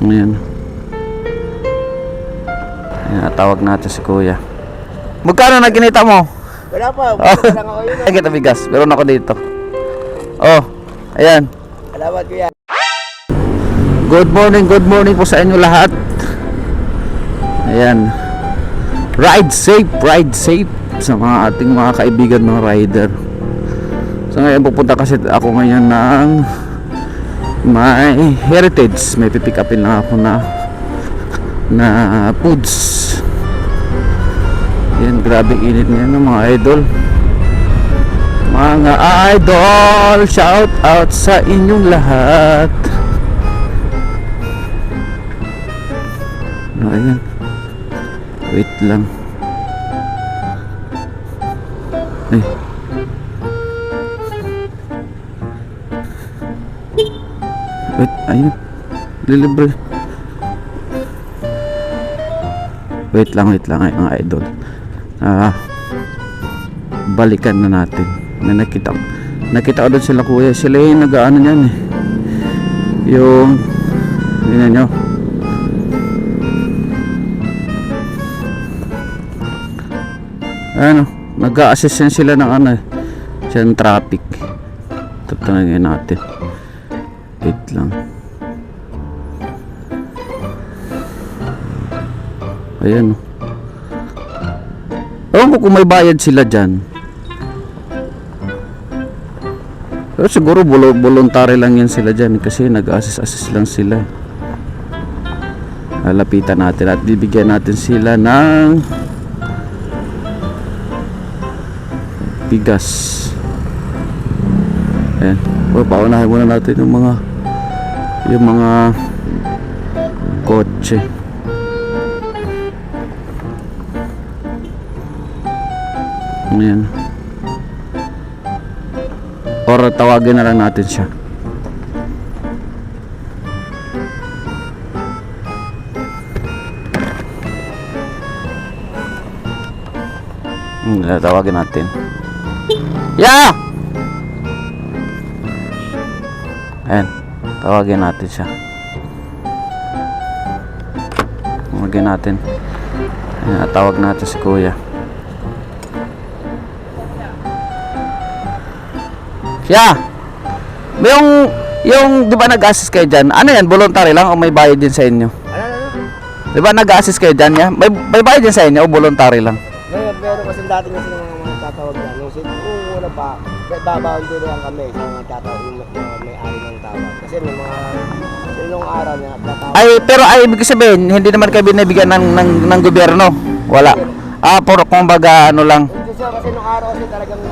Ayan. Ayan, tawag natin si kuya. Magkano na kinita mo? Wala pa, Oh. wala lang ako yun. Ay, kita bigas. Meron ako dito. Oh, ayan. Salamat kuya. Good morning po sa inyo lahat. Ayan. Ride safe sa mga ating mga kaibigan mga rider. So ngayon pupunta kasi ako ngayon ng may heritage. May pipick upin lang ako na foods. Ayan, grabe init ngayon mga idol. Mga idol, shout out sa inyong lahat. Ayan. Wait lang. Ay. Wait, ayun. Lilibre. Wait lang ay mga idol. Balikan na natin. Nakita ko doon sila kuya. Sila yung nag-ano niyan eh. Yung yun nyo. Ano, nag-a-assist yan sila ng ano eh. Siya ng traffic. Tatanungin natin. Wait lang. Ayan. Ewan ko kung may bayad sila dyan. Pero siguro voluntary lang yan sila dyan kasi nag-assist lang sila. Lalapitan natin at bibigyan natin sila ng bigas. Ayan. Paunahin muna natin yung mga kotse. Ayan. Or tawagin na lang natin siya. Tawagin natin. Yeah! Ayan. Tawagin natin siya. Tawagin natin. Ayan, tawag natin si kuya. Yeah! Yung di ba nag-assist kayo dyan? Ano yan? Voluntary lang o may bayad din sa inyo? Ano? Di ba nag-assist kayo dyan? Yeah? May bayad din sa inyo o voluntary lang? Pero kasi dati kasi mga tatawag yan. Nung una pa, babawal din lang kami sa mga tatawag yung may-ari ng tawag. Kasi nung araw niya, tatawag. Pero ibig sabihin, hindi naman kayo binibigyan ng gobyerno? Wala. Puro kumbaga ano lang. Hindi siya kasi nung araw kasi talagang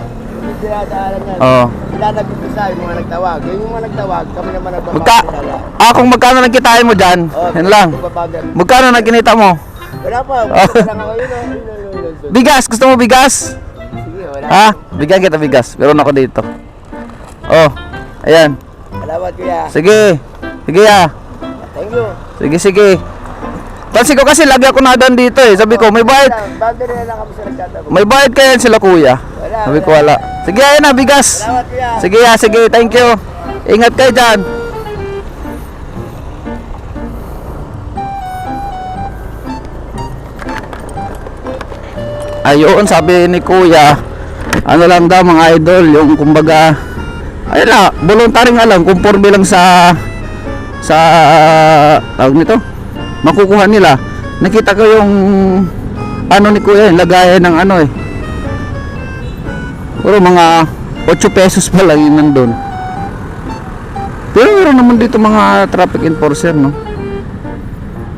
dinadaanan niya. Oo. Sila nag-umpisa yung mga nagtawag. Yung mga nagtawag, kami naman nagbabawal. Kung magkano nagkitain mo dyan? Yan lang. Magkano nagkinita mo? Wala pa, wala lang ako yun. Bigas, gusto mo bigas? Sige, wala. Bigyan kita bigas. Meron ako dito. Oh, ayan. Salamat kuya. Sige. Sige Thank you. Sige. Kasi ko kasi lagi ako nadaan dito eh. Sabi ko, may bayad. Bagay na lang kami sa nagtatawag. May bayad kaya sila kuya. Sabi ko wala. Sige, ayan na bigas. Salamat kuya. Sige, thank you. Ingat kayo dyan. Ayun, sabi ni kuya, ano lang daw mga idol, yung kumbaga, ayun na, voluntary nga lang, conforme lang sa tawag nito, makukuha nila. Nakita ko yung ano ni kuya, yung lagayan ng ano eh. Puro mga 8 pesos pa lang yun nandun. Pero meron naman dito mga traffic enforcer, no?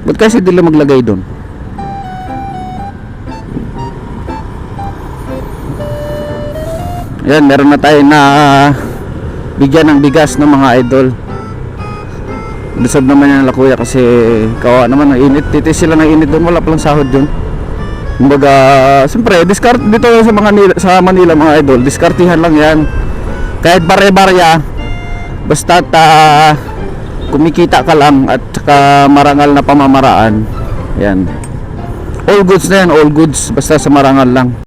Ba't kasi di lang maglagay doon? Yan, meron na tayo na bigyan ng bigas ng mga idol. Deserve naman yan nila kuya kasi kawa naman ng init. Titis sila ng init doon, wala palang sahod yun. Kumbaga, siyempre, discard dito sa Manila mga idol, diskartihan lang yan. Kahit bare-barya, basta kumikita ka lang at saka marangal na pamamaraan. Yan. All goods na yan, all goods, basta sa marangal lang.